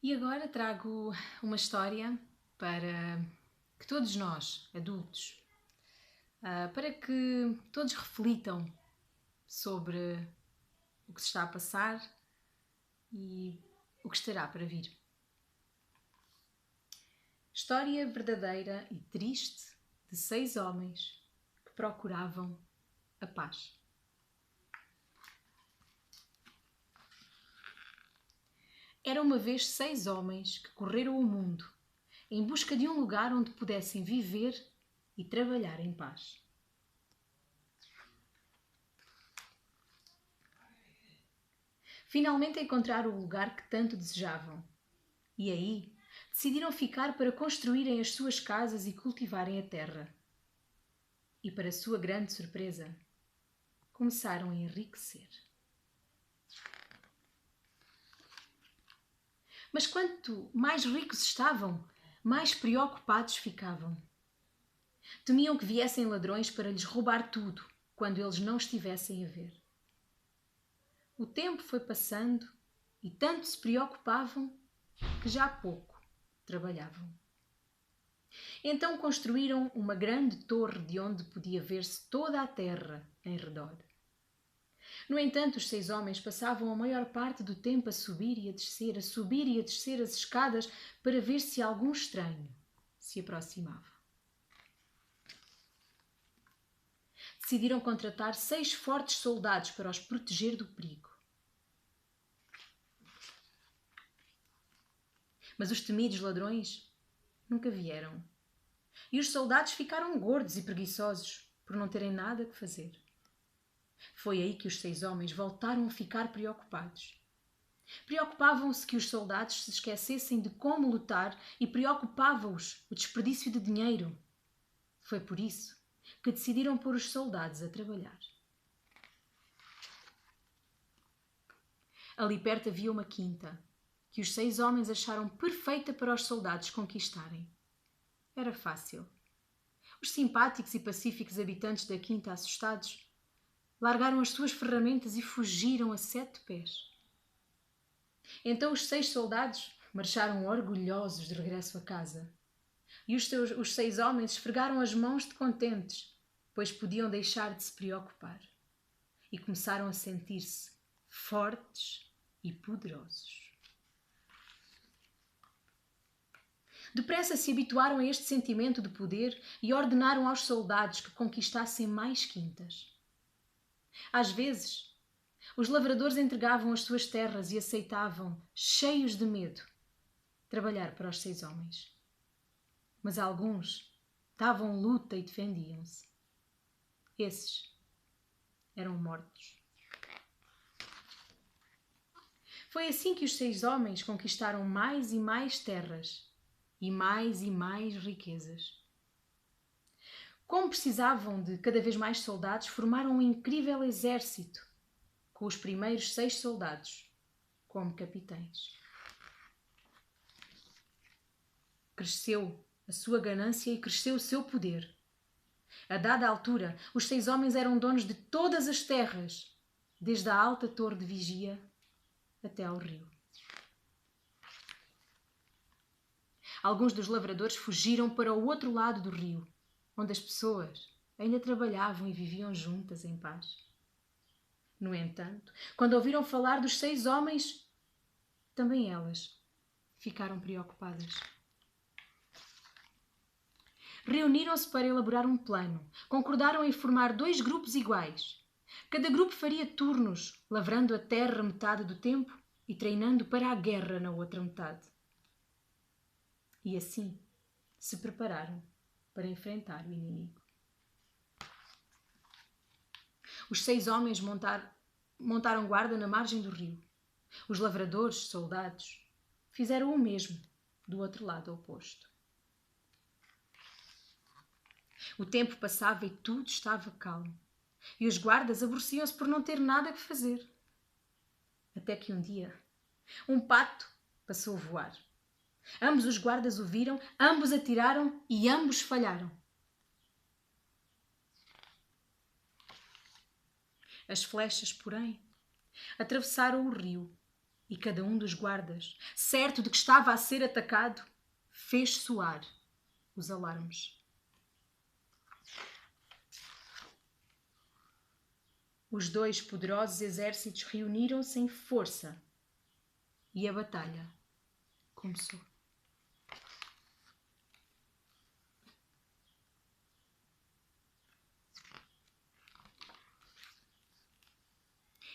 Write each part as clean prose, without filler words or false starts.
E agora trago uma história para que todos nós, adultos, para que todos reflitam sobre o que se está a passar e o que estará para vir. História verdadeira e triste de 6 homens que procuravam a paz. Era uma vez 6 homens que correram o mundo em busca de um lugar onde pudessem viver e trabalhar em paz. Finalmente encontraram o lugar que tanto desejavam. E aí decidiram ficar para construírem as suas casas e cultivarem a terra. E para sua grande surpresa, começaram a enriquecer. Mas quanto mais ricos estavam, mais preocupados ficavam. Temiam que viessem ladrões para lhes roubar tudo, quando eles não estivessem a ver. O tempo foi passando e tanto se preocupavam que já pouco trabalhavam. Então construíram uma grande torre de onde podia ver-se toda a terra em redor. No entanto, os 6 homens passavam a maior parte do tempo a subir e a descer, a subir e a descer as escadas para ver se algum estranho se aproximava. Decidiram contratar 6 fortes soldados para os proteger do perigo. Mas os temidos ladrões nunca vieram. E os soldados ficaram gordos e preguiçosos por não terem nada que fazer. Foi aí que os 6 homens voltaram a ficar preocupados. Preocupavam-se que os soldados se esquecessem de como lutar e preocupava-os o desperdício de dinheiro. Foi por isso que decidiram pôr os soldados a trabalhar. Ali perto havia uma quinta que os 6 homens acharam perfeita para os soldados conquistarem. Era fácil. Os simpáticos e pacíficos habitantes da quinta, assustados, largaram as suas ferramentas e fugiram a 7 pés. Então os 6 soldados marcharam orgulhosos de regresso a casa. E os 6 homens esfregaram as mãos de contentes, pois podiam deixar de se preocupar. E começaram a sentir-se fortes e poderosos. Depressa se habituaram a este sentimento de poder e ordenaram aos soldados que conquistassem mais quintas. Às vezes, os lavradores entregavam as suas terras e aceitavam, cheios de medo, trabalhar para os 6 homens. Mas alguns davam luta e defendiam-se. Esses eram mortos. Foi assim que os 6 homens conquistaram mais e mais terras e mais riquezas. Como precisavam de cada vez mais soldados, formaram um incrível exército, com os primeiros 6 soldados como capitães. Cresceu a sua ganância e cresceu o seu poder. A dada altura, os 6 homens eram donos de todas as terras, desde a alta torre de vigia até ao rio. Alguns dos lavradores fugiram para o outro lado do rio, onde as pessoas ainda trabalhavam e viviam juntas em paz. No entanto, quando ouviram falar dos 6 homens, também elas ficaram preocupadas. Reuniram-se para elaborar um plano. Concordaram em formar 2 grupos iguais. Cada grupo faria turnos, lavrando a terra metade do tempo e treinando para a guerra na outra metade. E assim se prepararam para enfrentar o inimigo. Os 6 homens montaram guarda na margem do rio. Os lavradores, soldados, fizeram o mesmo do outro lado oposto. O tempo passava e tudo estava calmo. E os guardas aborreciam-se por não ter nada que fazer. Até que um dia, um pato passou a voar. Ambos os guardas o viram, ambos atiraram e ambos falharam. As flechas, porém, atravessaram o rio E cada um dos guardas, certo de que estava a ser atacado, fez soar os alarmes. Os dois poderosos exércitos reuniram-se em força e a batalha começou.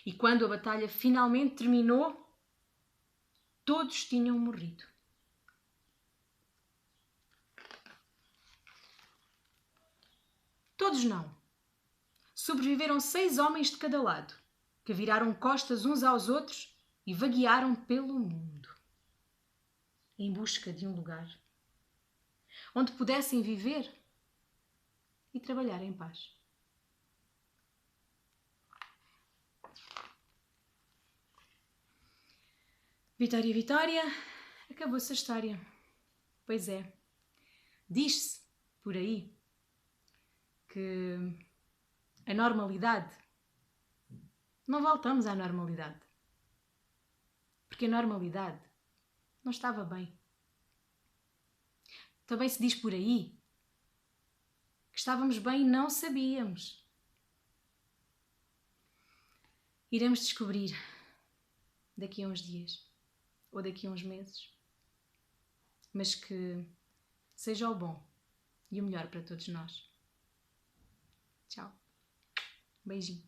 E quando a batalha finalmente terminou, todos tinham morrido. Todos não. Sobreviveram 6 homens de cada lado, que viraram costas uns aos outros e vaguearam pelo mundo, em busca de um lugar onde pudessem viver e trabalhar em paz. Vitória, Vitória, acabou-se a história. Pois é, diz-se por aí que a normalidade, não voltamos à normalidade, porque a normalidade não estava bem. Também se diz por aí que estávamos bem e não sabíamos. Iremos descobrir daqui a uns dias ou daqui a uns meses, mas que seja o bom e o melhor para todos nós. Tchau. Beijinho.